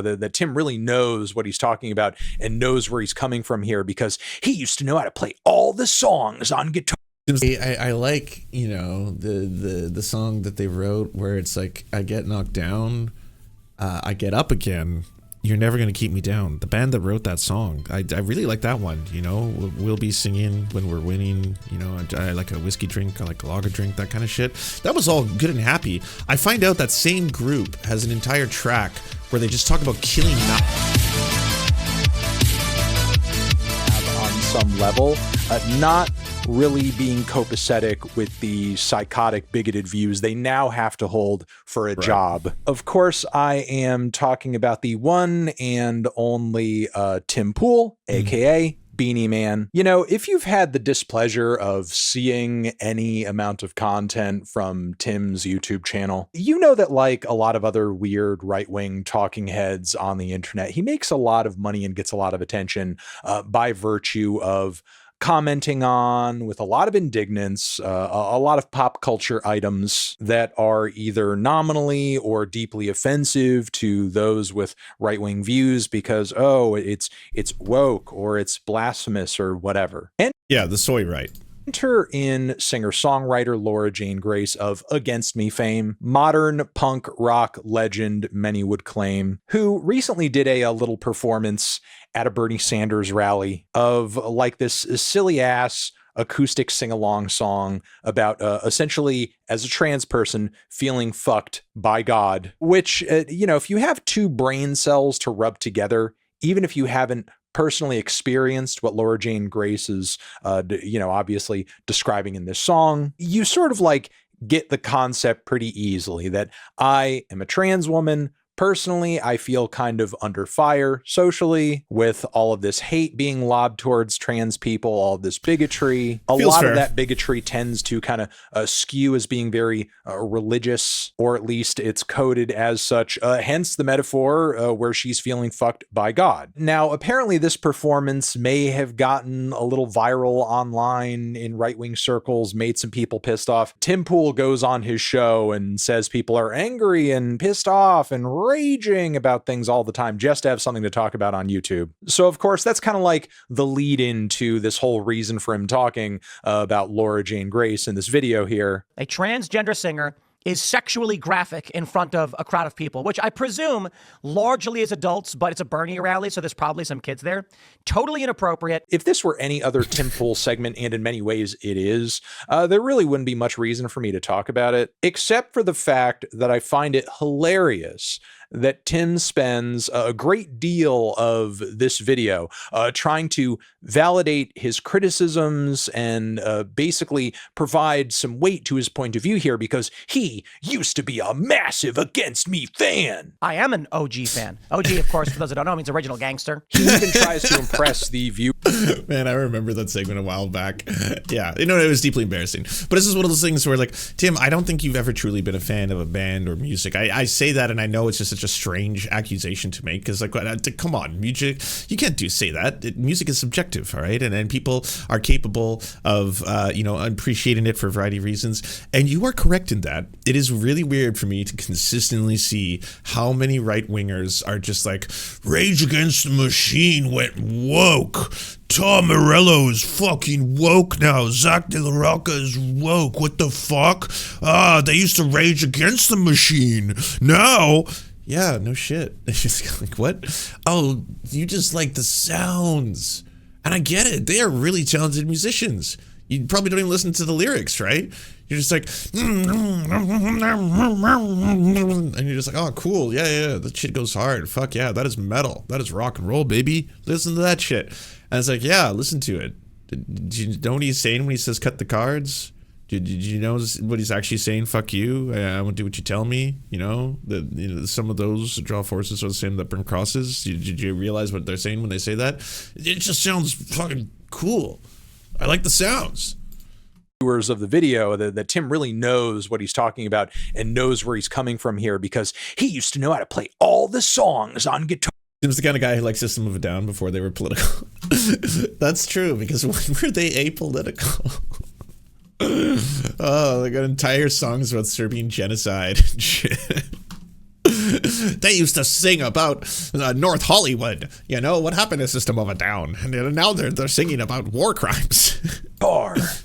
video that Tim really knows what he's talking about and knows where he's coming from here, because he used to know how to play all the songs on guitar. I like, you know, the song that they wrote where it's like, I get knocked down, I get up again, you're never gonna keep me down. The band that wrote that song, I really like that one. You know, we'll be singing when we're winning. You know, I like a whiskey drink, I like a lager drink, that kind of shit. That was all good and happy. I find out that same group has an entire track where they just talk about killing on some level, not really being copacetic with the psychotic, bigoted views they now have to hold for a job. Of course, I am talking about the one and only Tim Pool, aka Beanie Man. You know, if you've had the displeasure of seeing any amount of content from Tim's YouTube channel, you know that, like a lot of other weird right-wing talking heads on the internet, he makes a lot of money and gets a lot of attention by virtue of commenting on, with a lot of indignance, a lot of pop culture items that are either nominally or deeply offensive to those with right-wing views because, oh, it's woke or it's blasphemous or whatever. And yeah, the soy right. Enter in singer-songwriter Laura Jane Grace of Against Me fame, modern punk rock legend, many would claim, who recently did a little performance at a Bernie Sanders rally of like this silly-ass acoustic sing-along song about essentially, as a trans person, feeling fucked by God, which, you know, if you have two brain cells to rub together, even if you haven't personally experienced what Laura Jane Grace is, you know, obviously describing in this song, you sort of like get the concept pretty easily that I am a trans woman. Personally, I feel kind of under fire socially with all of this hate being lobbed towards trans people, all of this bigotry. A lot of that bigotry tends to kind of skew as being very religious, or at least it's coded as such, hence the metaphor where she's feeling fucked by God. Now, apparently this performance may have gotten a little viral online in right-wing circles, made some people pissed off. Tim Pool goes on his show and says people are angry and pissed off and raging about things all the time just to have something to talk about on YouTube. So of course, that's kind of like the lead into this whole reason for him talking about Laura Jane Grace in this video here. A transgender singer is sexually graphic in front of a crowd of people, which I presume largely is adults, but it's a Bernie rally, so there's probably some kids there. Totally inappropriate. If this were any other Tim Pool segment, and in many ways it is, there really wouldn't be much reason for me to talk about it, except for the fact that I find it hilarious that Tim spends a great deal of this video trying to validate his criticisms and basically provide some weight to his point of view here, because he used to be a massive Against Me fan. I am an OG fan. OG, of course, for those that don't know, means original gangster. He even tries to impress the view. Man, I remember that segment a while back. Yeah, you know, it was deeply embarrassing. But this is one of those things where, like, Tim, I don't think you've ever truly been a fan of a band or music. I say that, and I know it's just such a strange accusation to make, because, like, come on, music, you can't say that. Music is subjective, all right? And people are capable of, you know, appreciating it for a variety of reasons. And you are correct in that. It is really weird for me to consistently see how many right-wingers are just like, Rage Against the Machine went woke. Tom Morello is fucking woke now. Zach De La Rocca is woke. What the fuck? They used to rage against the machine. Now, yeah, no shit. It's just like, what? Oh, you just like the sounds. And I get it. They are really talented musicians. You probably don't even listen to the lyrics, right? You're just like, and you're just like, oh, cool. Yeah, that shit goes hard. Fuck yeah, that is metal. That is rock and roll, baby. Listen to that shit. And it's like, yeah, listen to it. Did you know what he's saying when he says cut the cards? Did you know what he's actually saying? Fuck you. I won't do what you tell me. You know, some of those draw forces are the same that burn crosses. Did you realize what they're saying when they say that? It just sounds fucking cool. I like the sounds. Viewers of the video that Tim really knows what he's talking about and knows where he's coming from here, because he used to know how to play all the songs on guitar. Tim's the kind of guy who likes System of a Down before they were political. That's true, because when were they apolitical? Oh, they got entire songs about Serbian genocide and shit. They used to sing about North Hollywood, you know, what happened to System of a Down, and now they're singing about war crimes.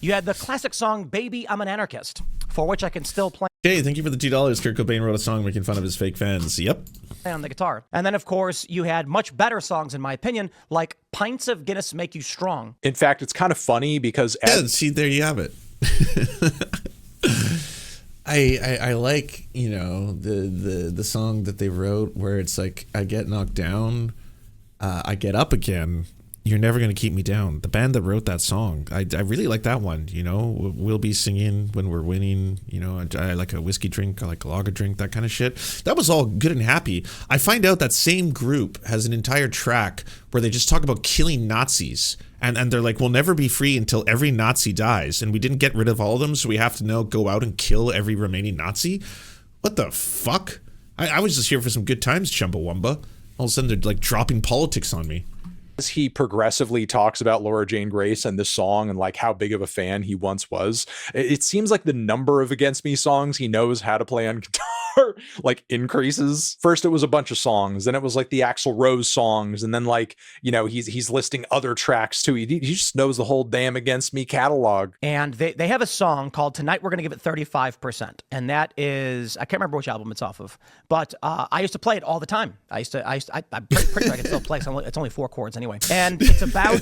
You had the classic song "Baby, I'm an Anarchist," for which I can still play Hey, thank you for the $2. Kurt Cobain wrote a song making fun of his fake fans. Yep. on the guitar. And then, of course, you had much better songs, in my opinion, like "Pints of Guinness Make You Strong." In fact, it's kind of funny because Yeah, see, there you have it. I like, you know, the song that they wrote where it's like, I get knocked down, I get up again. You're never going to keep me down. The band that wrote that song, I really like that one. You know, we'll be singing when we're winning. You know, I like a whiskey drink. I like a lager drink, that kind of shit. That was all good and happy. I find out that same group has an entire track where they just talk about killing Nazis. And they're like, we'll never be free until every Nazi dies. And we didn't get rid of all of them, so we have to now go out and kill every remaining Nazi? What the fuck? I was just here for some good times, Chumbawamba. All of a sudden, they're like dropping politics on me. as he progressively talks about Laura Jane Grace and this song and like how big of a fan he once was, it seems like the number of Against Me songs he knows how to play on guitar like increases. First it was a bunch of songs, then it was like the Axl Rose songs, and then like, you know, he's listing other tracks too. He just knows the whole damn Against Me catalog. And they have a song called Tonight We're Gonna Give It 35%. And that is, I can't remember which album it's off of, but I used to play it all the time. I'm pretty sure I can still play. It's only 4 chords anyway. And it's about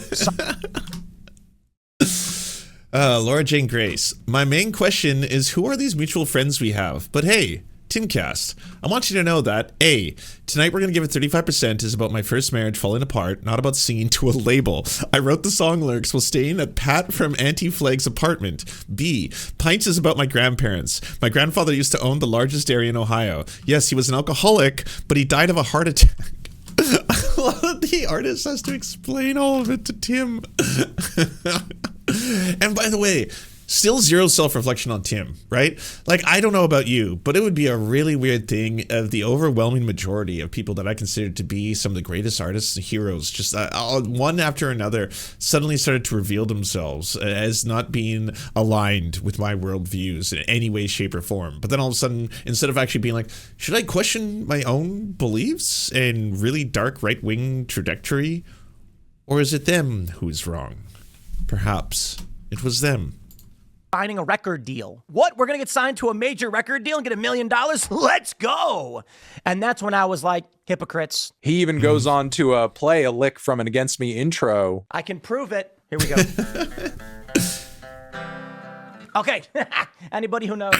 Laura Jane Grace. My main question is, who are these mutual friends we have? But hey, Timcast, I want you to know that A, Tonight We're Gonna Give It 35% is about my first marriage falling apart, not about singing to a label. I wrote the song lyrics while staying at Pat from Anti-Flag's apartment. B, Pints is about my grandparents. My grandfather used to own the largest dairy in Ohio. Yes, he was an alcoholic, but he died of a heart attack. I love that the artist has to explain all of it to Tim. And by the way, still zero self-reflection on Tim, right? Like, I don't know about you, but it would be a really weird thing of the overwhelming majority of people that I consider to be some of the greatest artists and heroes, just one after another, suddenly started to reveal themselves as not being aligned with my worldviews in any way, shape, or form. But then all of a sudden, instead of actually being like, should I question my own beliefs and really dark right-wing trajectory? Or is it them who's wrong? Perhaps it was them. signing a record deal. What? We're going to get signed to a major record deal and get $1 million? Let's go. And that's when I was like, hypocrites. He even goes on to play a lick from an Against Me intro. I can prove it. Here we go. Okay. Anybody who knows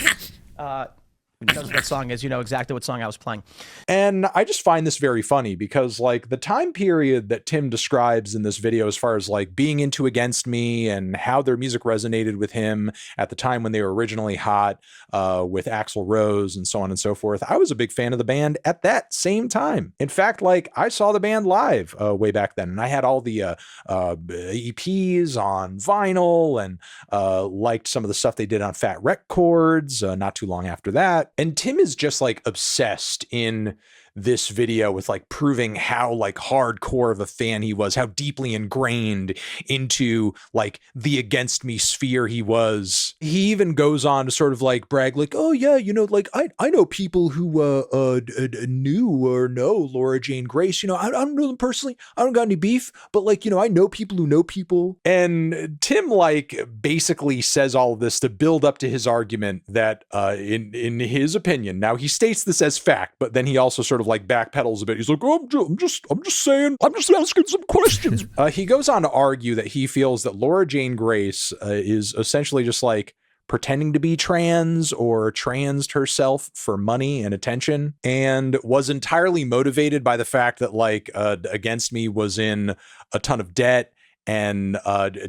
what that song is, you know exactly what song I was playing. And I just find this very funny because like the time period that Tim describes in this video as far as like being into Against Me and how their music resonated with him at the time when they were originally hot with Axl Rose and so on and so forth. I was a big fan of the band at that same time. In fact, like I saw the band live way back then, and I had all the EPs on vinyl and liked some of the stuff they did on Fat Wreck Chords not too long after that. And Tim is just like obsessed in this video with like proving how like hardcore of a fan he was, how deeply ingrained into like the Against Me sphere he was. He even goes on to sort of like brag like, oh yeah, you know, like I know people who knew or know Laura Jane Grace. You know, I don't know them personally. I don't got any beef, but like, you know, I know people who know people. And Tim like basically says all of this to build up to his argument that in his opinion, now he states this as fact, but then he also sort of like backpedals a bit. He's like, oh, I'm just saying, I'm just asking some questions. He goes on to argue that he feels that Laura Jane Grace is essentially just like pretending to be trans or transed herself for money and attention, and was entirely motivated by the fact that like Against Me was in a ton of debt and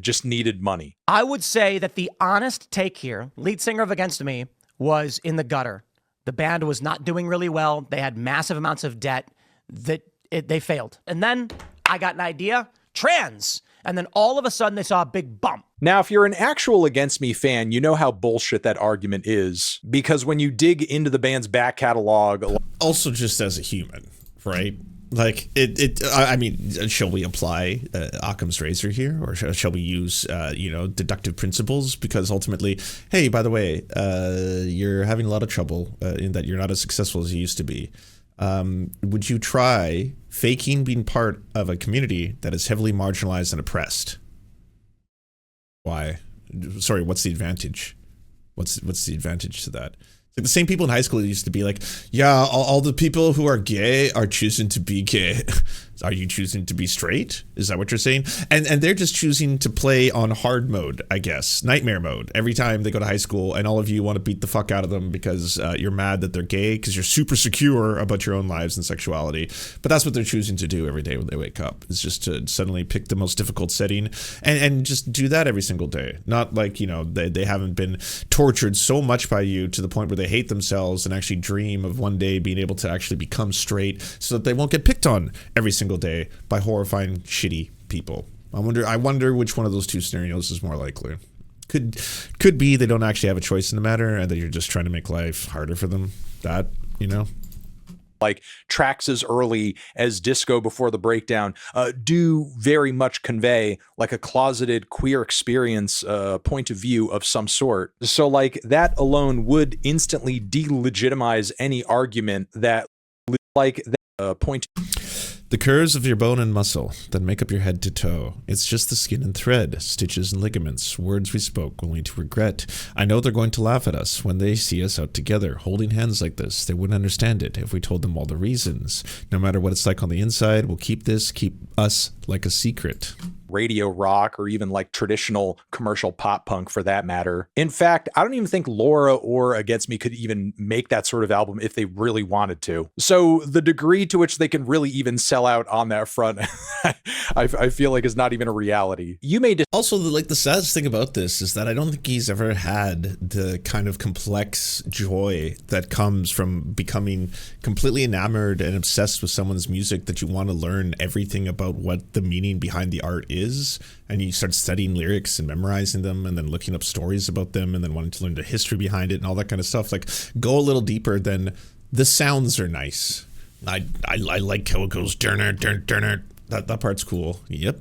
just needed money. I would say that the honest take here, lead singer of Against Me, was in the gutter. The band was not doing really well. They had massive amounts of debt. They failed. And then I got an idea, trans. And then all of a sudden they saw a big bump. Now, if you're an actual Against Me fan, you know how bullshit that argument is, because when you dig into the band's back catalog, Also just as a human, right? Like I mean, shall we apply Occam's razor here, or shall we use deductive principles? Because ultimately, hey, by the way, you're having a lot of trouble in that you're not as successful as you used to be. Would you try faking being part of a community that is heavily marginalized and oppressed? Why? Sorry, what's the advantage? What's the advantage to that? Like the same people in high school used to be like, yeah, all the people who are gay are choosing to be gay. Are you choosing to be straight? Is that what you're saying? And they're just choosing to play on hard mode, I guess. Nightmare mode. Every time they go to high school, and all of you want to beat the fuck out of them because you're mad that they're gay, because you're super secure about your own lives and sexuality. But that's what they're choosing to do every day when they wake up. It's just to suddenly pick the most difficult setting and just do that every single day. Not like, you know, they haven't been tortured so much by you to the point where they hate themselves and actually dream of one day being able to actually become straight so that they won't get picked on every single day by horrifying, shitty people. I wonder which one of those two scenarios is more likely. Could be they don't actually have a choice in the matter and that you're just trying to make life harder for them. That, you know? Like tracks as early as Disco Before the Breakdown do very much convey like a closeted queer experience point of view of some sort. So like that alone would instantly delegitimize any argument that like that point. The curves of your bone and muscle that make up your head to toe. It's just the skin and thread, stitches and ligaments, words we spoke only to regret. I know they're going to laugh at us when they see us out together, holding hands like this. They wouldn't understand it if we told them all the reasons. No matter what it's like on the inside, we'll keep us like a secret. Radio rock or even like traditional commercial pop punk for that matter. In fact, I don't even think Laura or Against Me could even make that sort of album if they really wanted to. So the degree to which they can really even sell out on that front, I feel like is not even a reality. You may also, the saddest thing about this is that I don't think he's ever had the kind of complex joy that comes from becoming completely enamored and obsessed with someone's music that you want to learn everything about what the meaning behind the art is, and you start studying lyrics and memorizing them and then looking up stories about them and then wanting to learn the history behind it and all that kind of stuff. Like, go a little deeper than the sounds are nice. I like how it goes that part's cool. Yep.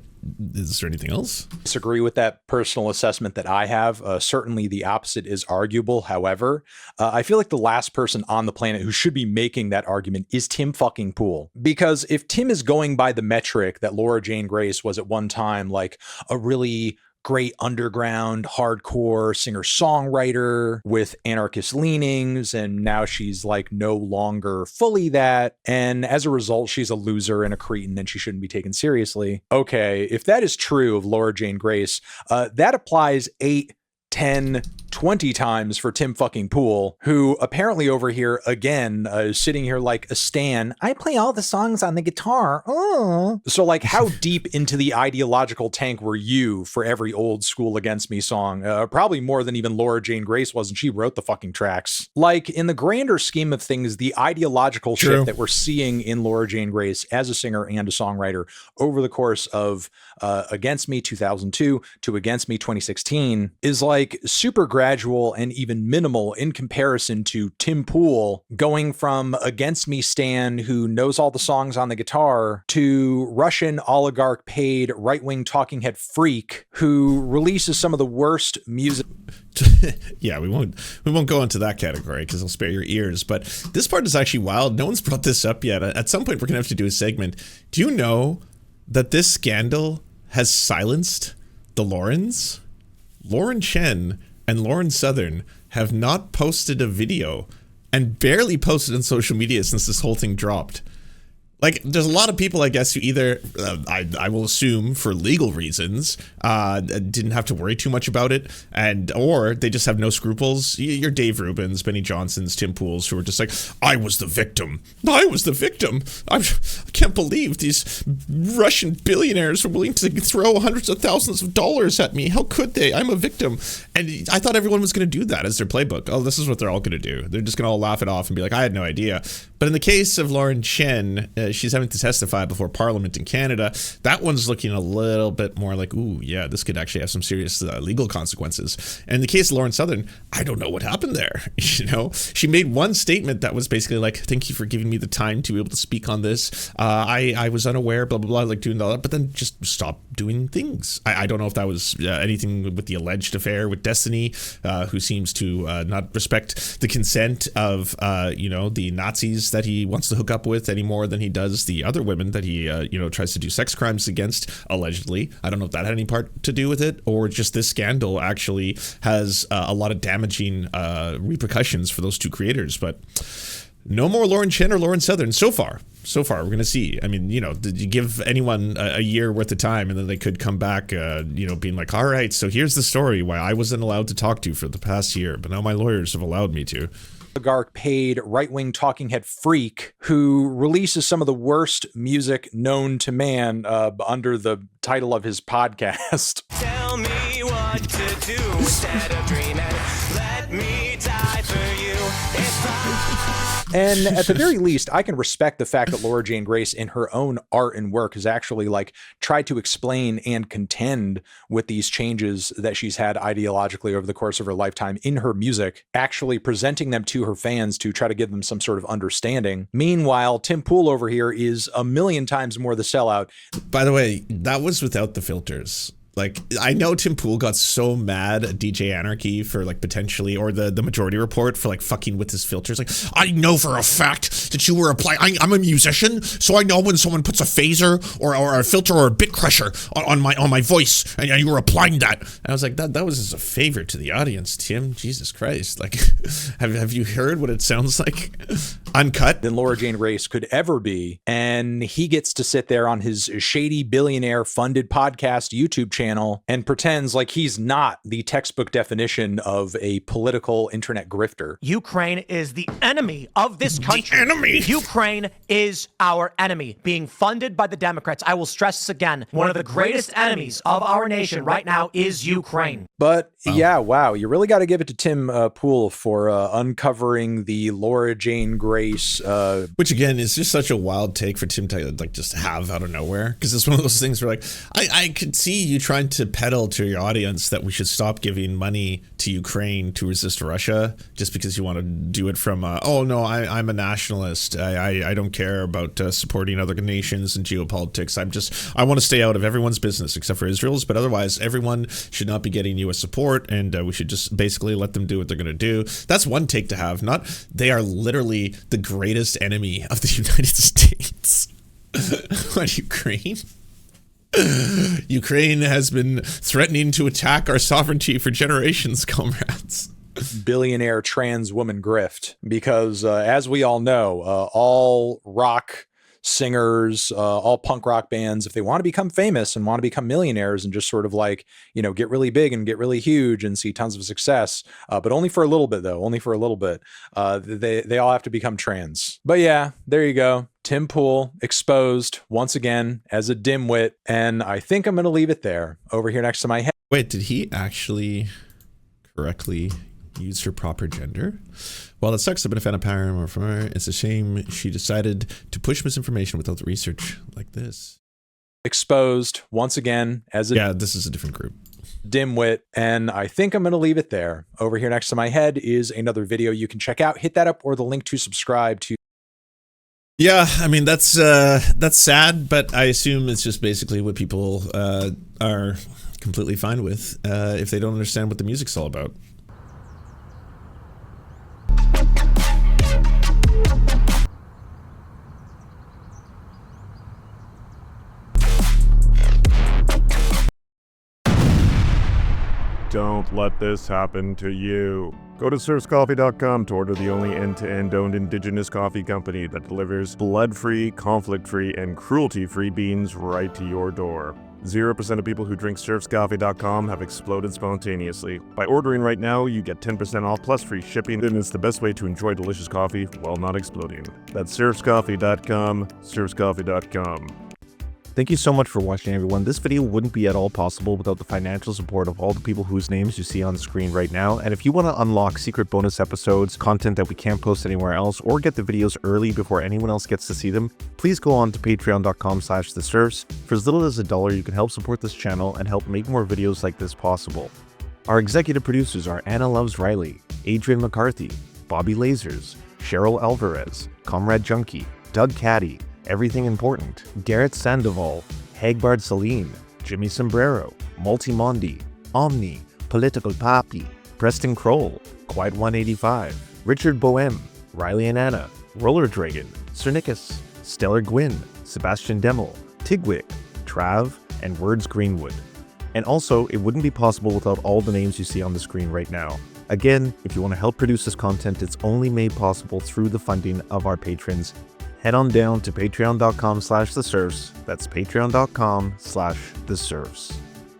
Is there anything else? Disagree with that personal assessment that I have. Certainly the opposite is arguable. However, I feel like the last person on the planet who should be making that argument is Tim fucking Pool. Because if Tim is going by the metric that Laura Jane Grace was at one time like a really great underground hardcore singer-songwriter with anarchist leanings, and now she's like no longer fully that, and as a result she's a loser and a cretin and she shouldn't be taken seriously. Okay, if that is true of Laura Jane Grace, that applies 8, 10, 20 times for Tim fucking Pool, who apparently over here again is sitting here like a stan. I play all the songs on the guitar. Oh. So like how deep into the ideological tank were you for every old school Against Me song? Probably more than even Laura Jane Grace was, and she wrote the fucking tracks. Like in the grander scheme of things, the ideological shift that we're seeing in Laura Jane Grace as a singer and a songwriter over the course of Against Me 2002 to Against Me 2016 is like super gradual and even minimal in comparison to Tim Pool going from Against Me stan who knows all the songs on the guitar to Russian oligarch paid right-wing talking head freak who releases some of the worst music. Yeah, we won't go into that category because I'll spare your ears, but this part is actually wild. No one's brought this up yet. At some point we're gonna have to do a segment. Do you know that this scandal has silenced the Laurens? Lauren Chen and Lauren Southern have not posted a video and barely posted on social media since this whole thing dropped. Like, there's a lot of people, I guess, who either, I will assume for legal reasons, didn't have to worry too much about it, or they just have no scruples. You're Dave Rubins, Benny Johnsons, Tim Pools, who are just like, I was the victim. I was the victim. I can't believe these Russian billionaires were willing to throw hundreds of thousands of dollars at me. How could they? I'm a victim. And I thought everyone was going to do that as their playbook. Oh, this is what they're all going to do. They're just going to all laugh it off and be like, I had no idea. But in the case of Lauren Chen, she's having to testify before Parliament in Canada. That one's looking a little bit more like, ooh, yeah, this could actually have some serious legal consequences. And in the case of Lauren Southern, I don't know what happened there. You know, she made one statement that was basically like, thank you for giving me the time to be able to speak on this. I was unaware, blah, blah, blah, like doing all that, but then just stop doing things. I don't know if that was anything with the alleged affair with Destiny, who seems to not respect the consent of, the Nazis that he wants to hook up with any more than he does the other women that he, tries to do sex crimes against, allegedly. I don't know if that had any part to do with it, or just this scandal actually has a lot of damaging repercussions for those two creators. But no more Lauren Chin or Lauren Southern so far. We're going to see. I mean, did you give anyone a year worth of time and then they could come back, being like, all right, so here's the story why I wasn't allowed to talk to for the past year, but now my lawyers have allowed me to. Oligarch paid right-wing talking head freak who releases some of the worst music known to man under the title of his podcast. Tell me what to do instead of dreaming. Let me die for you. And at the very least, I can respect the fact that Laura Jane Grace in her own art and work has actually tried to explain and contend with these changes that she's had ideologically over the course of her lifetime in her music, actually presenting them to her fans to try to give them some sort of understanding. Meanwhile, Tim Pool over here is a million times more the sellout. By the way, that was without the filters. I know Tim Pool got so mad at DJ Anarchy for potentially, or the Majority Report for fucking with his filters. I know for a fact that you were applying. I'm a musician, so I know when someone puts a phaser or a filter or a bit crusher on my voice, and you were applying that. And I was like, that was as a favor to the audience, Tim. Jesus Christ! Have you heard what it sounds like? Uncut than Laura Jane Grace could ever be, and he gets to sit there on his shady billionaire funded podcast YouTube channel and pretends like he's not the textbook definition of a political internet grifter. Ukraine is the enemy of this country. The enemy. Ukraine is our enemy, being funded by the Democrats. I will stress this again. One of the greatest enemies of our nation right now is Ukraine. But yeah, wow, you really got to give it to Tim Pool for uncovering the Laura Jane Grace. Which again is just such a wild take for Tim to just have out of nowhere, because it's one of those things where I could see you trying to peddle to your audience that we should stop giving money to Ukraine to resist Russia just because you want to do it from I'm a nationalist. I don't care about supporting other nations and geopolitics. I want to stay out of everyone's business except for Israel's, but otherwise everyone should not be getting U.S. support, and we should just basically let them do what they're going to do. That's one take to have. Not they are literally the greatest enemy of the United States. What, Ukraine? Ukraine has been threatening to attack our sovereignty for generations, comrades. Billionaire trans woman grift, because as we all know, all rock singers, all punk rock bands, if they want to become famous and want to become millionaires and just sort of get really big and get really huge and see tons of success, but only for a little bit though, they all have to become trans. But yeah, there you go. Tim Pool exposed once again as a dimwit, and I think I'm going to leave it there. Over here next to my head. Wait, did he actually correctly use her proper gender? Well, it sucks. I've been a fan of Paramore from her. It's a shame she decided to push misinformation without research like this. Exposed once again as a this is a different group. Dimwit, and I think I'm going to leave it there. Over here next to my head is another video you can check out. Hit that up or the link to subscribe to. Yeah, I mean, that's sad, but I assume it's just basically what people are completely fine with if they don't understand what the music's all about. Don't let this happen to you. Go to serfscoffee.com to order the only end-to-end owned indigenous coffee company that delivers blood-free, conflict-free, and cruelty-free beans right to your door. 0% of people who drink serfscoffee.com have exploded spontaneously. By ordering right now, you get 10% off plus free shipping, and it's the best way to enjoy delicious coffee while not exploding. That's serfscoffee.com, serfscoffee.com. Thank you so much for watching, everyone. This video wouldn't be at all possible without the financial support of all the people whose names you see on the screen right now. And if you want to unlock secret bonus episodes, content that we can't post anywhere else, or get the videos early before anyone else gets to see them, please go on to patreon.com/theserfs. For as little as $1, you can help support this channel and help make more videos like this possible. Our executive producers are Anna Loves Riley, Adrian McCarthy, Bobby Lasers, Cheryl Alvarez, Comrade Junkie, Doug Caddy, Everything Important, Garrett Sandoval, Hagbard Saline, Jimmy Sombrero, Multimondi, Omni, Political Papi, Preston Kroll, Quiet 185, Richard Boehm, Riley and Anna, Roller Dragon, Cernicus, Stellar Gwyn, Sebastian Demel, Tigwig, Trav, and Words Greenwood. And also, it wouldn't be possible without all the names you see on the screen right now. Again, if you want to help produce this content, it's only made possible through the funding of our patrons. Head on down to patreon.com/theserfs. That's patreon.com/theserfs.